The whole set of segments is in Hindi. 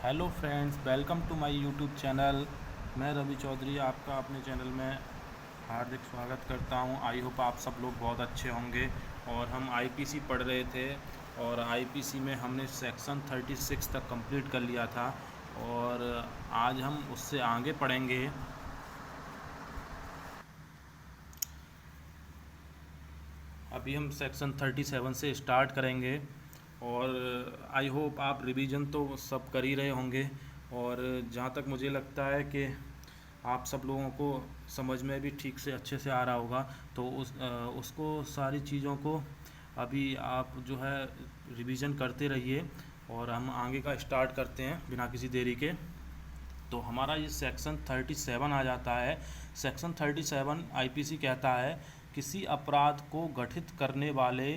Hello friends, welcome to my YouTube channel. मैं रवि चौधरी आपका अपने चैनल में हार्दिक स्वागत करता हूं। आई होप आप सब लोग बहुत अच्छे होंगे। और हम आईपीसी पढ़ रहे थे और आईपीसी में हमने सेक्शन 36 तक कंप्लीट कर लिया था और आज हम उससे आगे पढ़ेंगे। अभी हम सेक्शन 37 से स्टार्ट करेंगे और आई होप आप रिवीजन तो सब कर ही रहे होंगे। और जहाँ तक मुझे लगता है कि आप सब लोगों को समझ में भी ठीक से अच्छे से आ रहा होगा, तो उसको सारी चीज़ों को अभी आप जो है रिवीजन करते रहिए। और हम आगे का स्टार्ट करते हैं बिना किसी देरी के। तो हमारा ये सेक्शन 37 आ जाता है। सेक्शन 37 आईपीसी कहता है किसी अपराध को गठित करने वाले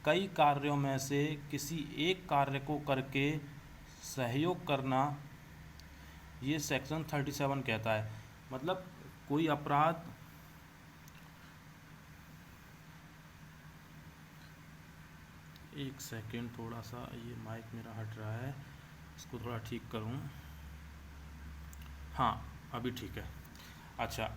कई कार्यों में से किसी एक कार्य को करके सहयोग करना, ये सेक्शन 37 कहता है। मतलब कोई अपराध, एक सेकेंड, थोड़ा सा ये माइक मेरा हट रहा है, इसको थोड़ा ठीक करूँ। हाँ, अभी ठीक है। अच्छा,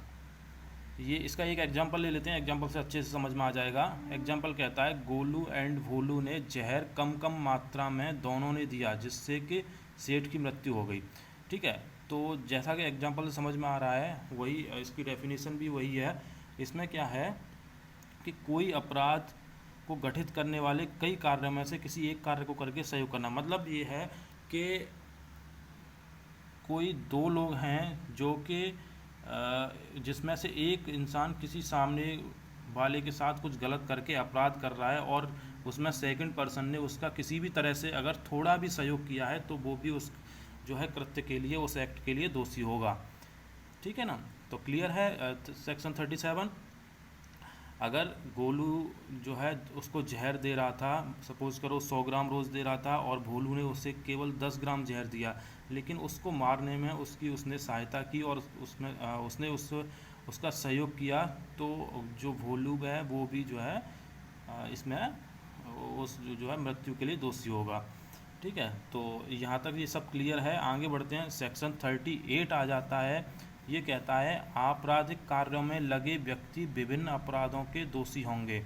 ये इसका एक एग्जांपल ले लेते हैं, एग्जांपल से अच्छे से समझ में आ जाएगा। एग्जांपल कहता है गोलू एंड भोलू ने जहर कम कम मात्रा में दोनों ने दिया जिससे कि सेठ की मृत्यु हो गई। ठीक है, तो जैसा कि एग्जांपल से समझ में आ रहा है वही इसकी डेफिनेशन भी वही है। इसमें क्या है कि कोई अपराध को गठित करने वाले कई कार्यों में से किसी एक कार्य को करके सहयोग करना। मतलब ये है कि कोई दो लोग हैं जो कि जिसमें से एक इंसान किसी सामने वाले के साथ कुछ गलत करके अपराध कर रहा है और उसमें सेकंड पर्सन ने उसका किसी भी तरह से अगर थोड़ा भी सहयोग किया है तो वो भी उस जो है कृत्य के लिए, उस एक्ट के लिए दोषी होगा। ठीक है ना। तो क्लियर है सेक्शन 37। अगर गोलू जो है उसको जहर दे रहा था, सपोज करो 100 ग्राम रोज़ दे रहा था और भोलू ने उसे केवल 10 ग्राम जहर दिया, लेकिन उसको मारने में उसने सहायता की और उसने उसका सहयोग किया, तो जो भोलू है वो भी जो है इसमें उस जो है मृत्यु के लिए दोषी होगा। ठीक है, तो यहाँ तक ये सब क्लियर है। आगे बढ़ते हैं, सेक्शन 38 आ जाता है। ये कहता है आपराधिक कार्यों में लगे व्यक्ति विभिन्न अपराधों के दोषी होंगे।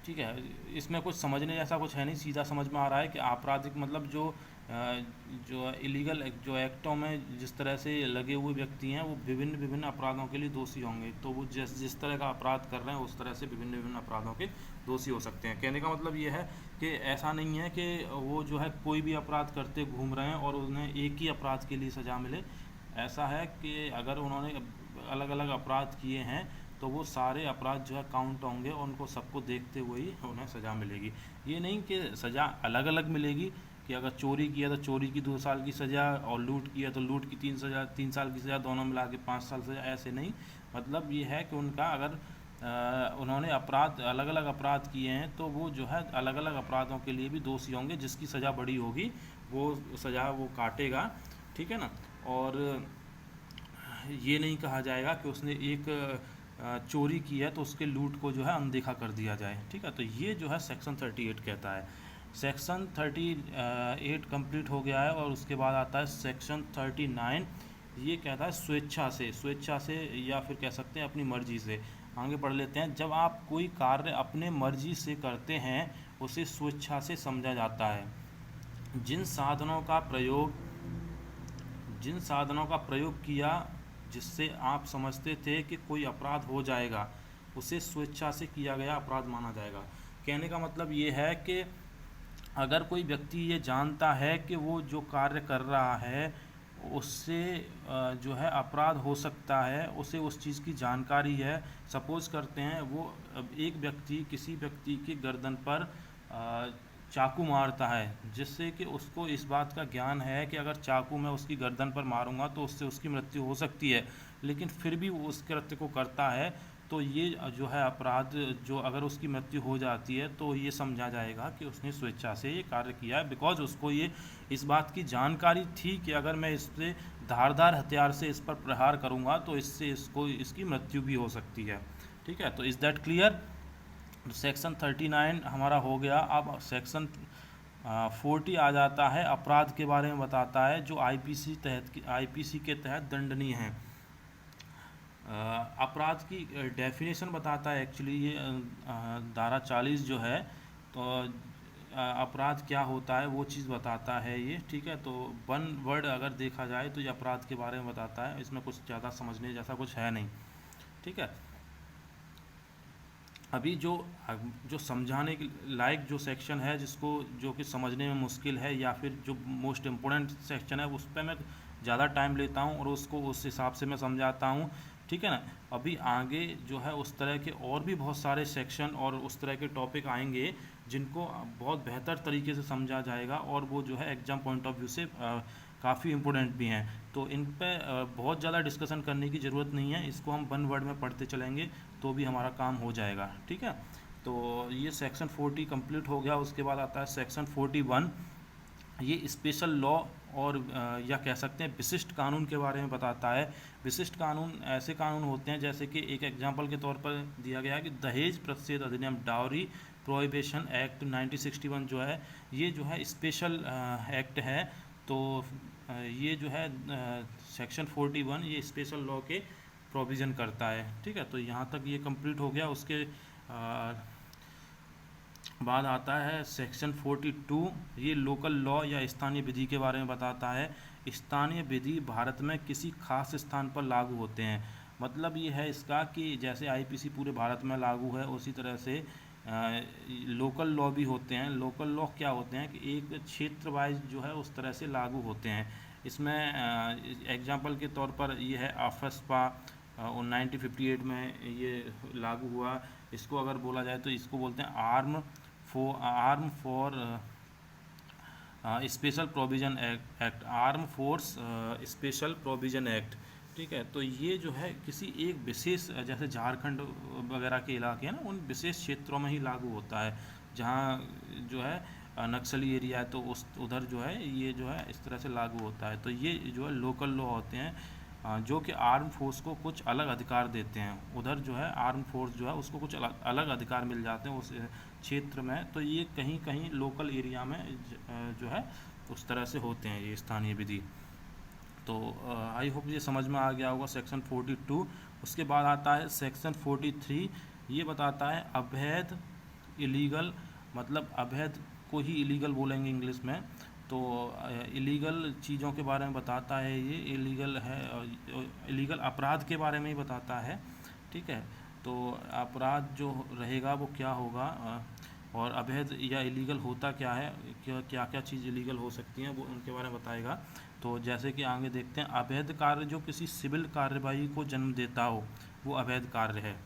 ठीक है, इसमें कुछ समझने जैसा कुछ है नहीं, सीधा समझ में आ रहा है कि आपराधिक मतलब जो इलीगल जो एक्टों में जिस तरह से लगे हुए व्यक्ति हैं वो विभिन्न विभिन्न अपराधों के लिए दोषी होंगे। तो वो जिस जिस तरह का अपराध कर रहे हैं उस तरह से विभिन्न विभिन्न अपराधों के दोषी हो सकते हैं। कहने का मतलब ये है कि ऐसा नहीं है कि वो जो है कोई भी अपराध करते घूम रहे हैं और उन्हें एक ही अपराध के लिए सज़ा मिले। ऐसा है कि अगर उन्होंने अलग अलग अपराध किए हैं तो वो सारे अपराध जो है काउंट होंगे और उनको सबको देखते हुए ही उन्हें सज़ा मिलेगी। ये नहीं कि सज़ा अलग अलग मिलेगी कि अगर चोरी किया तो चोरी की 2 साल की सज़ा और लूट किया तो लूट की 3 साल की सज़ा, दोनों मिला के 5 साल सज़ा, ऐसे नहीं। मतलब ये है कि उनका अगर उन्होंने अपराध अलग अलग अपराध किए हैं तो वो जो है अलग अलग अपराधों के लिए भी दोषी होंगे। जिसकी सज़ा बड़ी होगी वो सज़ा वो काटेगा। ठीक है ना। और ये नहीं कहा जाएगा कि उसने एक चोरी की है तो उसके लूट को जो है अनदेखा कर दिया जाए। ठीक है, तो ये जो है सेक्शन 38 कहता है। सेक्शन 38 कंप्लीट हो गया है और उसके बाद आता है सेक्शन 39। ये कहता है स्वेच्छा से या फिर कह सकते हैं अपनी मर्जी से। आगे पढ़ लेते हैं। जब आप कोई कार्य अपने मर्जी से करते हैं उसे स्वेच्छा से समझा जाता है। जिन साधनों का प्रयोग जिन साधनों का प्रयोग किया जिससे आप समझते थे कि कोई अपराध हो जाएगा उसे स्वेच्छा से किया गया अपराध माना जाएगा। कहने का मतलब ये है कि अगर कोई व्यक्ति ये जानता है कि वो जो कार्य कर रहा है उससे जो है अपराध हो सकता है, उसे उस चीज़ की जानकारी है। सपोज करते हैं वो एक व्यक्ति किसी व्यक्ति की गर्दन पर चाकू मारता है जिससे कि उसको इस बात का ज्ञान है कि अगर चाकू मैं उसकी गर्दन पर मारूंगा तो उससे उसकी मृत्यु हो सकती है, लेकिन फिर भी वो उस कृत्य को करता है। तो ये जो है अपराध, जो अगर उसकी मृत्यु हो जाती है तो ये समझा जाएगा कि उसने स्वेच्छा से ये कार्य किया है, बिकॉज उसको ये इस बात की जानकारी थी कि अगर मैं इस पे धारदार हथियार से इस पर प्रहार करूंगा तो इससे इसकी मृत्यु भी हो सकती है। ठीक है, तो इज़ दैट क्लियर। सेक्शन 39 हमारा हो गया। अब सेक्शन 40 आ जाता है, अपराध के बारे में बताता है जो आईपीसी के तहत दंडनीय है। अपराध की डेफिनेशन बताता है एक्चुअली ये धारा 40 जो है, तो अपराध क्या होता है वो चीज़ बताता है ये, ठीक है। तो वन वर्ड अगर देखा जाए तो ये अपराध के बारे में बताता है, इसमें कुछ ज़्यादा समझने जैसा कुछ है नहीं, ठीक है। अभी जो समझाने के लायक जो सेक्शन है, जिसको जो कि समझने में मुश्किल है या फिर जो मोस्ट इम्पोर्टेंट सेक्शन है, उस पर मैं ज़्यादा टाइम लेता हूँ और उसको उस हिसाब से मैं समझाता हूँ, ठीक है ना। अभी आगे जो है उस तरह के और भी बहुत सारे सेक्शन और उस तरह के टॉपिक आएंगे जिनको बहुत बेहतर तरीके से समझा जाएगा और वो जो है एग्ज़ाम पॉइंट ऑफ व्यू से काफ़ी इम्पोर्टेंट भी हैं। तो इन पे बहुत ज़्यादा डिस्कशन करने की ज़रूरत नहीं है, इसको हम वन वर्ड में पढ़ते चलेंगे तो भी हमारा काम हो जाएगा, ठीक है। तो ये सेक्शन 40 कंप्लीट हो गया। उसके बाद आता है सेक्शन 41। ये स्पेशल लॉ और या कह सकते हैं विशिष्ट कानून के बारे में बताता है। विशिष्ट कानून ऐसे कानून होते हैं, जैसे कि एक एग्जांपल के तौर पर दिया गया है कि दहेज प्रतिषेध अधिनियम, डाउरी प्रोहिबिशन एक्ट 1961 जो है, ये जो है स्पेशल एक्ट है। तो ये जो है सेक्शन 41 ये स्पेशल लॉ के प्रोविज़न करता है, ठीक है। तो यहाँ तक ये कंप्लीट हो गया। उसके बाद आता है सेक्शन 42। ये लोकल लॉ या स्थानीय विधि के बारे में बताता है। स्थानीय विधि भारत में किसी खास स्थान पर लागू होते हैं। मतलब ये है इसका कि जैसे आईपीसी पूरे भारत में लागू है, उसी तरह से लोकल लॉ भी होते हैं। लोकल लॉ क्या होते हैं कि एक क्षेत्र वाइज जो है उस तरह से लागू होते हैं। इसमें एग्जांपल के तौर पर ये है आफ्स्पा 1958 में ये लागू हुआ। इसको अगर बोला जाए तो इसको बोलते हैं arm for special provision act, arm force special provision act, ठीक है। तो ये जो है किसी एक विशेष, जैसे झारखंड वगैरह के इलाके हैं ना, उन विशेष क्षेत्रों में ही लागू होता है जहाँ जो है नक्सली एरिया है, तो उस उधर जो है ये जो है इस तरह से लागू होता है। तो ये जो है लोकल लॉ होते हैं जो कि आर्म फोर्स को कुछ अलग अधिकार देते हैं। उधर जो है आर्म फोर्स जो है उसको कुछ अलग अधिकार मिल जाते हैं उस क्षेत्र में। तो ये कहीं कहीं लोकल एरिया में जो है उस तरह से होते हैं ये स्थानीय विधि। तो आई होप ये समझ में आ गया होगा सेक्शन 42। उसके बाद आता है सेक्शन 43। ये बताता है अवैध, इलीगल, मतलब अवैध को ही इलीगल बोलेंगे इंग्लिश में। तो इलीगल चीज़ों के बारे में बताता है। ये इलीगल है, इलीगल अपराध के बारे में ही बताता है, ठीक है। तो अपराध जो रहेगा वो क्या होगा और अवैध या इलीगल होता क्या है, क्या क्या चीज़ इलीगल हो सकती हैं, वो उनके बारे में बताएगा। तो जैसे कि आगे देखते हैं, अवैध कार्य जो किसी सिविल कार्यवाही को जन्म देता हो वो अवैध कार्य है।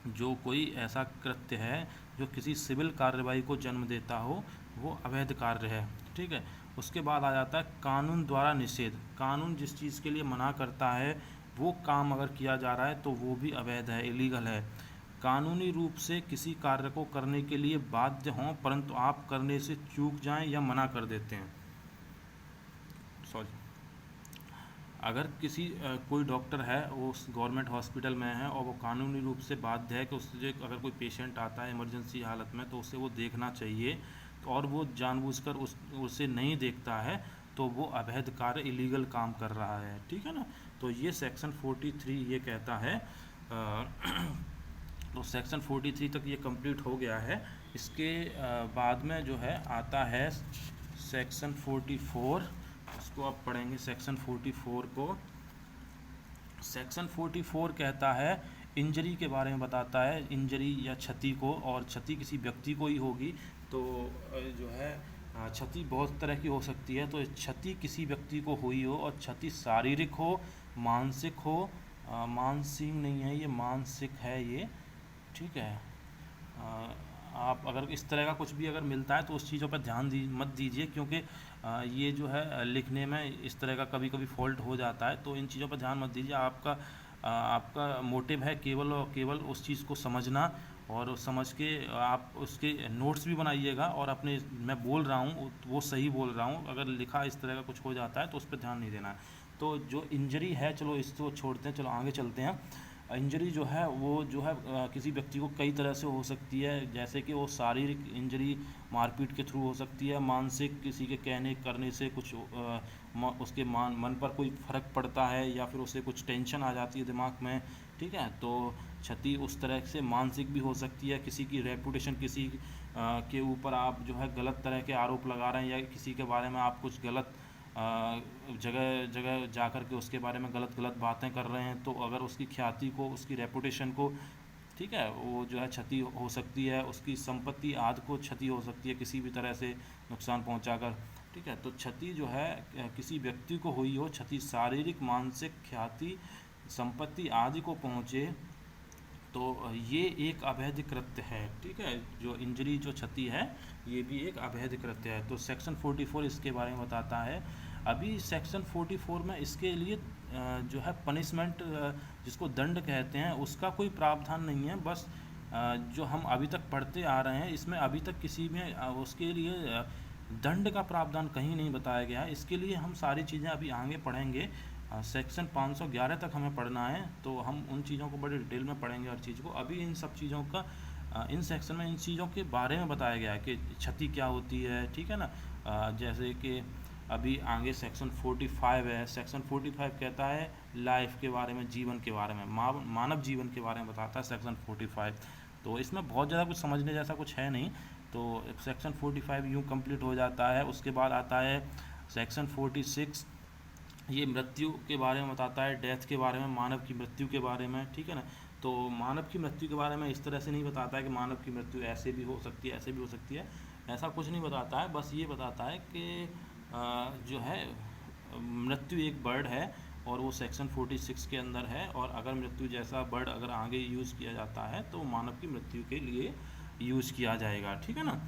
जो कोई ऐसा कृत्य है जो किसी सिविल कार्यवाही को जन्म देता हो वो अवैध कार्य है, ठीक है। उसके बाद आ जाता है कानून द्वारा निषेध। कानून जिस चीज़ के लिए मना करता है वो काम अगर किया जा रहा है तो वो भी अवैध है, इलीगल है। कानूनी रूप से किसी कार्य को करने के लिए बाध्य हों परंतु आप करने से चूक जाएं या मना कर देते हैं। सॉरी, अगर किसी कोई डॉक्टर है वो उस गवर्नमेंट हॉस्पिटल में है और वो कानूनी रूप से बाध्य है कि उससे अगर कोई पेशेंट आता है इमरजेंसी हालत में तो उसे वो देखना चाहिए, और वो जानबूझकर उसे नहीं देखता है तो वो अवैध कार्य, इलीगल काम कर रहा है, ठीक है ना। तो ये सेक्शन 43 ये कहता है। तो सेक्शन 43 तक ये कंप्लीट हो गया है। इसके बाद में जो है आता है सेक्शन 44। उसको आप पढ़ेंगे सेक्शन 44 को। सेक्शन 44 कहता है इंजरी के बारे में बताता है, इंजरी या क्षति को, और क्षति किसी व्यक्ति को ही होगी। तो जो है क्षति बहुत तरह की हो सकती है। तो क्षति किसी व्यक्ति को हुई हो और क्षति शारीरिक हो, मानसिक हो, मानसिक नहीं है ये, मानसिक है ये, ठीक है। आप अगर इस तरह का कुछ भी अगर मिलता है तो उस चीज़ों पर ध्यान मत दीजिए, क्योंकि ये जो है लिखने में इस तरह का कभी कभी फॉल्ट हो जाता है। तो इन चीज़ों पर ध्यान मत दीजिए। आपका मोटिव है केवल और केवल उस चीज़ को समझना, और समझ के आप उसके नोट्स भी बनाइएगा, और अपने मैं बोल रहा हूँ वो सही बोल रहा हूँ। अगर लिखा इस तरह का कुछ हो जाता है तो उस पर ध्यान नहीं देना है। तो जो इंजरी है, चलो इसको छोड़ते हैं, चलो आगे चलते हैं। इंजरी जो है वो जो है किसी व्यक्ति को कई तरह से हो सकती है, जैसे कि वो शारीरिक इंजरी मारपीट के थ्रू हो सकती है, मानसिक किसी के कहने करने से कुछ उसके मन पर कोई फर्क पड़ता है, या फिर उसे कुछ टेंशन आ जाती है दिमाग में, ठीक है। तो क्षति उस तरह से मानसिक भी हो सकती है, किसी की रेपुटेशन, किसी के ऊपर आप जो है गलत तरह के आरोप लगा रहे हैं, या किसी के बारे में आप कुछ गलत जगह जगह जा कर के उसके बारे में गलत गलत बातें कर रहे हैं, तो अगर उसकी ख्याति को, उसकी रेपुटेशन को, ठीक है, वो जो है क्षति हो सकती है, उसकी संपत्ति आदि को क्षति हो सकती है किसी भी तरह से नुकसान पहुंचाकर, ठीक है। तो क्षति जो है किसी व्यक्ति को हुई हो, क्षति शारीरिक, मानसिक, ख्याति, संपत्ति आदि को पहुंचे, तो ये एक अवैध कृत्य है, ठीक है। जो इंजरी, जो क्षति है, ये भी एक अवैध कृत्य है। तो सेक्शन 44 इसके बारे में बताता है। अभी सेक्शन 44 में इसके लिए जो है पनिशमेंट, जिसको दंड कहते हैं, उसका कोई प्रावधान नहीं है। बस जो हम अभी तक पढ़ते आ रहे हैं, इसमें अभी तक किसी में उसके लिए दंड का प्रावधान कहीं नहीं बताया गया है। इसके लिए हम सारी चीज़ें अभी आगे पढ़ेंगे। सेक्शन 511 तक हमें पढ़ना है, तो हम उन चीज़ों को बड़े डिटेल में पढ़ेंगे हर चीज़ को। अभी इन सब चीज़ों का इन सेक्शन में इन चीज़ों के बारे में बताया गया है कि क्षति क्या होती है, ठीक है ना। जैसे कि अभी आगे सेक्शन 45 है। सेक्शन 45 कहता है लाइफ के बारे में, जीवन के बारे में, मानव जीवन के बारे में बताता है सेक्शन 45। तो इसमें बहुत ज़्यादा कुछ समझने जैसा कुछ है नहीं। तो सेक्शन 45 यूँ कंप्लीट हो जाता है। उसके बाद आता है सेक्शन 46, ये मृत्यु के बारे में बताता है, डेथ के बारे में, मानव की मृत्यु के बारे में, ठीक है ना। तो मानव की मृत्यु के बारे में इस तरह से नहीं बताता है कि मानव की मृत्यु ऐसे भी हो सकती है, ऐसे भी हो सकती है, ऐसा कुछ नहीं बताता है। बस ये बताता है कि जो है मृत्यु एक वर्ड है, और वो सेक्शन 46 के अंदर है, और अगर मृत्यु जैसा वर्ड अगर आगे यूज़ किया जाता है तो मानव की मृत्यु के लिए यूज़ किया जाएगा, ठीक है ना।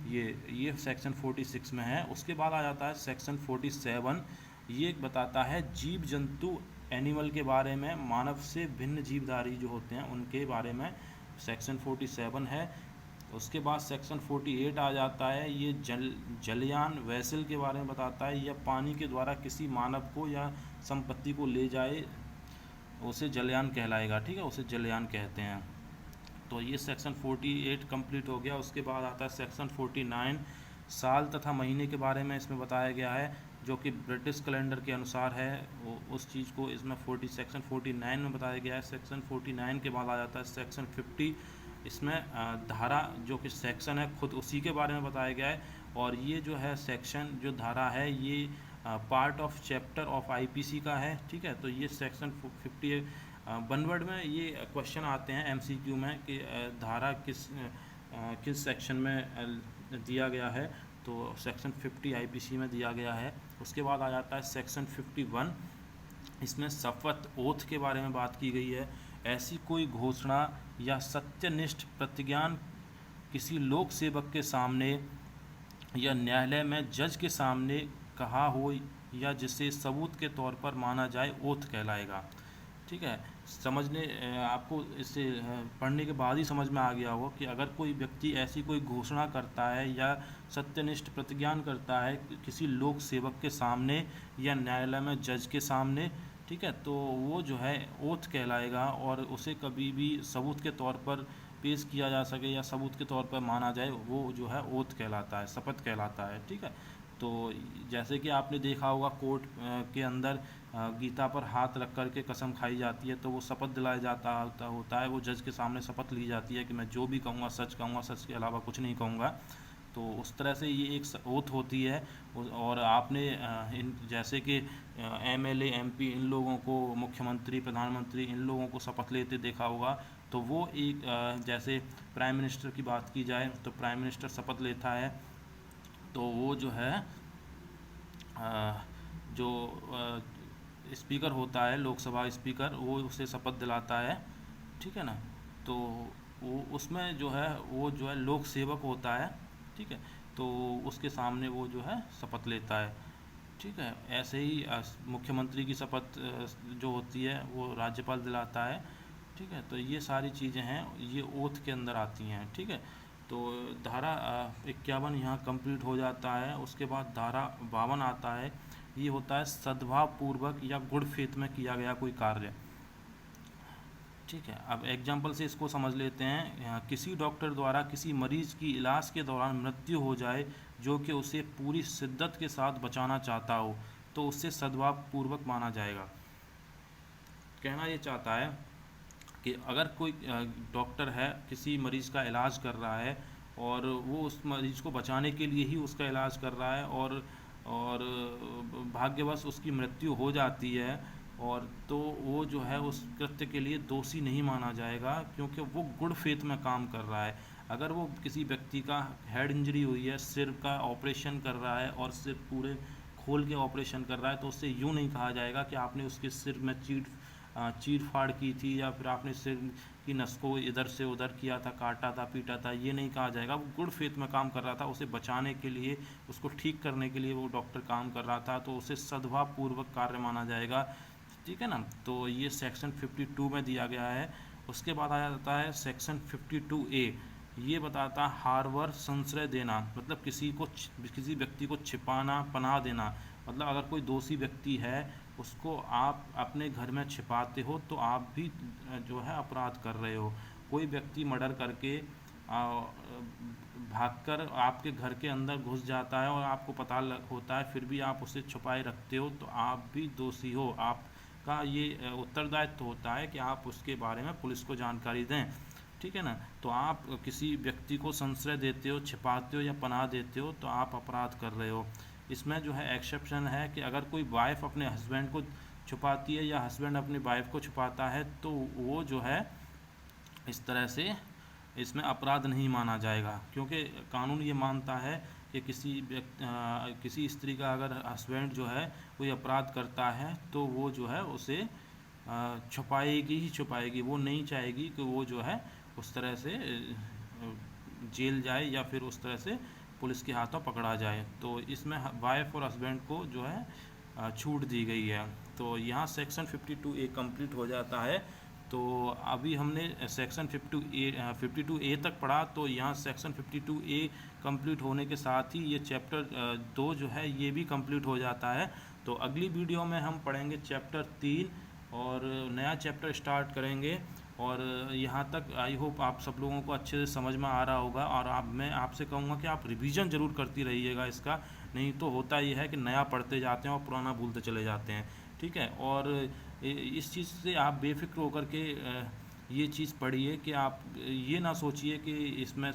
ये सेक्शन 46 में है। उसके बाद आ जाता है सेक्शन 47। ये बताता है जीव जंतु, एनिमल के बारे में, मानव से भिन्न जीवधारी जो होते हैं उनके बारे में सेक्शन 47 है। उसके बाद सेक्शन 48 आ जाता है। ये जलयान वेसल के बारे में बताता है, या पानी के द्वारा किसी मानव को या संपत्ति को ले जाए, उसे जलयान कहलाएगा, ठीक है, उसे जलयान कहते हैं। तो ये सेक्शन 48 कंप्लीट हो गया। उसके बाद आता है सेक्शन 49, साल तथा महीने के बारे में इसमें बताया गया है, जो कि ब्रिटिश कैलेंडर के अनुसार है। वो उस चीज़ को इसमें सेक्शन 49 में बताया गया है। सेक्शन 49 के बाद आ जाता है सेक्शन 50। इसमें धारा, जो कि सेक्शन है, खुद उसी के बारे में बताया गया है। और ये जो है सेक्शन, जो धारा है, ये part of chapter of IPC का है, ठीक है। तो ये सेक्शन 50 वन वर्ड में ये क्वेश्चन आते हैं एमसीक्यू में कि धारा किस सेक्शन में दिया गया है। तो सेक्शन 50 आईपीसी में दिया गया है। उसके बाद आ जाता है सेक्शन 51। इसमें शपथ, ओथ के बारे में बात की गई है। ऐसी कोई घोषणा या सत्यनिष्ठ प्रतिज्ञान किसी लोक सेवक के सामने या न्यायालय में जज के सामने कहा हो, या जिसे सबूत के तौर पर माना जाए, ओथ कहलाएगा, ठीक है। समझने आपको इसे पढ़ने के बाद ही समझ में आ गया होगा कि अगर कोई व्यक्ति ऐसी कोई घोषणा करता है या सत्यनिष्ठ प्रतिज्ञान करता है किसी लोक सेवक के सामने या न्यायालय में जज के सामने, ठीक है, तो वो जो है ओथ कहलाएगा, और उसे कभी भी सबूत के तौर पर पेश किया जा सके या सबूत के तौर पर माना जाए, वो जो है ओथ कहलाता है, शपथ कहलाता है, ठीक है। तो जैसे कि आपने देखा होगा कोर्ट के अंदर गीता पर हाथ रख कर के कसम खाई जाती है, तो वो शपथ दिलाया जाता होता है, वो जज के सामने शपथ ली जाती है कि मैं जो भी कहूँगा सच के अलावा कुछ नहीं कहूँगा। तो उस तरह से ये एक ओथ होती है। और आपने इन जैसे कि एमएलए, एमपी, इन लोगों को, मुख्यमंत्री, प्रधानमंत्री, इन लोगों को शपथ लेते देखा होगा। तो वो एक जैसे प्राइम मिनिस्टर की बात की जाए तो प्राइम मिनिस्टर शपथ लेता है, तो वो जो है जो स्पीकर होता है, लोकसभा स्पीकर, वो उसे शपथ दिलाता है, ठीक है ना। तो वो उसमें जो है वो जो है लोक सेवक होता है, ठीक है, तो उसके सामने वो जो है शपथ लेता है, ठीक है। ऐसे ही मुख्यमंत्री की शपथ जो होती है वो राज्यपाल दिलाता है, ठीक है। तो ये सारी चीज़ें हैं, ये ओथ के अंदर आती हैं, ठीक है। तो धारा 51 यहाँ कंप्लीट हो जाता है। उसके बाद धारा 52 आता है। ये होता है सद्भाव पूर्वक या गुड फेथ में किया गया कोई कार्य, ठीक है, अब एग्जाम्पल से इसको समझ लेते हैं। किसी डॉक्टर द्वारा किसी मरीज की इलाज के दौरान मृत्यु हो जाए जो कि उसे पूरी शिद्दत के साथ बचाना चाहता हो, तो उससे सद्भाव पूर्वक माना जाएगा। कहना ये चाहता है कि अगर कोई डॉक्टर है, किसी मरीज़ का इलाज कर रहा है और वो उस मरीज़ को बचाने के लिए ही उसका इलाज कर रहा है, और भाग्यवश उसकी मृत्यु हो जाती है, और तो वो जो है उस कृत्य के लिए दोषी नहीं माना जाएगा, क्योंकि वो गुड फेथ में काम कर रहा है। अगर वो किसी व्यक्ति का हेड इंजरी हुई है, सिर का ऑपरेशन कर रहा है और सिर पूरे खोल के ऑपरेशन कर रहा है, तो उससे यूँ नहीं कहा जाएगा कि आपने उसके सिर में चीर फाड़ की थी, या फिर आपने सिर की नस को इधर से उधर किया था, काटा था, पीटा था, ये नहीं कहा जाएगा। वो गुड फेथ में काम कर रहा था, उसे बचाने के लिए, उसको ठीक करने के लिए वो डॉक्टर काम कर रहा था, तो उसे सद्भाव पूर्वक कार्य माना जाएगा। ठीक है ना। तो ये सेक्शन 52 में दिया गया है। उसके बाद आ जाता है सेक्शन 52A। ये बताता है हार्बर, संश्रय देना, मतलब किसी व्यक्ति को छिपाना, पनाह देना। मतलब अगर कोई दोषी व्यक्ति है, उसको आप अपने घर में छिपाते हो, तो आप भी जो है अपराध कर रहे हो। कोई व्यक्ति मर्डर करके भागकर आपके घर के अंदर घुस जाता है और आपको पता होता है, फिर भी आप उसे छुपाए रखते हो, तो आप भी दोषी हो। आपका ये उत्तरदायित्व होता है कि आप उसके बारे में पुलिस को जानकारी दें। ठीक है ना। तो आप किसी व्यक्ति को संश्रय देते हो, छिपाते हो या पनाह देते हो, तो आप अपराध कर रहे हो। इसमें जो है एक्सेप्शन है कि अगर कोई वाइफ अपने हस्बैंड को छुपाती है या हस्बैंड अपनी वाइफ को छुपाता है, तो वो जो है इस तरह से इसमें अपराध नहीं माना जाएगा, क्योंकि कानून ये मानता है कि किसी स्त्री का अगर हस्बैंड जो है कोई अपराध करता है, तो वो जो है उसे छुपाएगी ही छुपाएगी। वो नहीं चाहेगी कि वो जो है उस तरह से जेल जाए या फिर उस तरह से पुलिस के हाथों पकड़ा जाए। तो इसमें वाइफ और हस्बैंड को जो है छूट दी गई है। तो यहाँ सेक्शन 52A कंप्लीट हो जाता है। तो अभी हमने सेक्शन 52A तक पढ़ा, तो यहाँ सेक्शन 52A कंप्लीट होने के साथ ही ये चैप्टर 2 जो है ये भी कंप्लीट हो जाता है। तो अगली वीडियो में हम पढ़ेंगे चैप्टर 3 और नया चैप्टर स्टार्ट करेंगे। और यहाँ तक आई होप आप सब लोगों को अच्छे से समझ में आ रहा होगा। और मैं आपसे कहूँगा कि आप रिवीजन ज़रूर करती रहिएगा इसका, नहीं तो होता ये है कि नया पढ़ते जाते हैं और पुराना भूलते चले जाते हैं। ठीक है। और इस चीज़ से आप बेफिक्र होकर के ये चीज़ पढ़िए कि आप ये ना सोचिए कि इसमें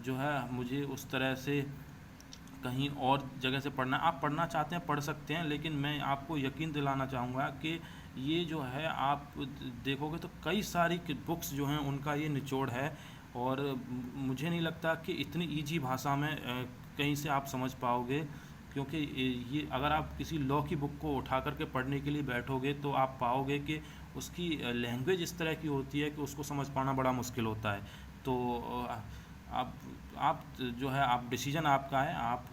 जो है मुझे उस तरह से कहीं और जगह से पढ़ना। आप पढ़ना चाहते हैं पढ़ सकते हैं, लेकिन मैं आपको यकीन दिलाना चाहूँगा कि ये जो है आप देखोगे तो कई सारी बुक्स जो हैं उनका ये निचोड़ है। और मुझे नहीं लगता कि इतनी इजी भाषा में कहीं से आप समझ पाओगे, क्योंकि ये अगर आप किसी लॉ की बुक को उठा करके पढ़ने के लिए बैठोगे, तो आप पाओगे कि उसकी लैंग्वेज इस तरह की होती है कि उसको समझ पाना बड़ा मुश्किल होता है। तो आप जो है आप डिसीजन आपका है। आप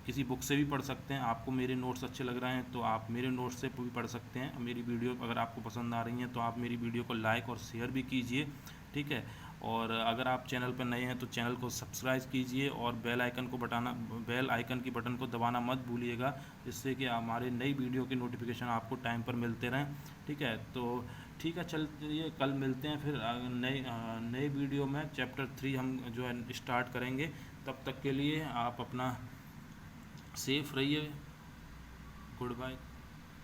किसी बुक से भी पढ़ सकते हैं। आपको मेरे नोट्स अच्छे लग रहे हैं तो आप मेरे नोट्स से भी पढ़ सकते हैं। मेरी वीडियो अगर आपको पसंद आ रही हैं तो आप मेरी वीडियो को लाइक और शेयर भी कीजिए। ठीक है। और अगर आप चैनल पर नए हैं तो चैनल को सब्सक्राइब कीजिए और बेल आइकन की बटन को दबाना मत भूलिएगा, जिससे कि हमारे नई वीडियो के नोटिफिकेशन आपको टाइम पर मिलते रहें। ठीक है। तो ठीक है, चलिए कल मिलते हैं फिर नए वीडियो में। चैप्टर 3 हम जो है स्टार्ट करेंगे। तब तक के लिए आप अपना सेफ रहिए। Good bye.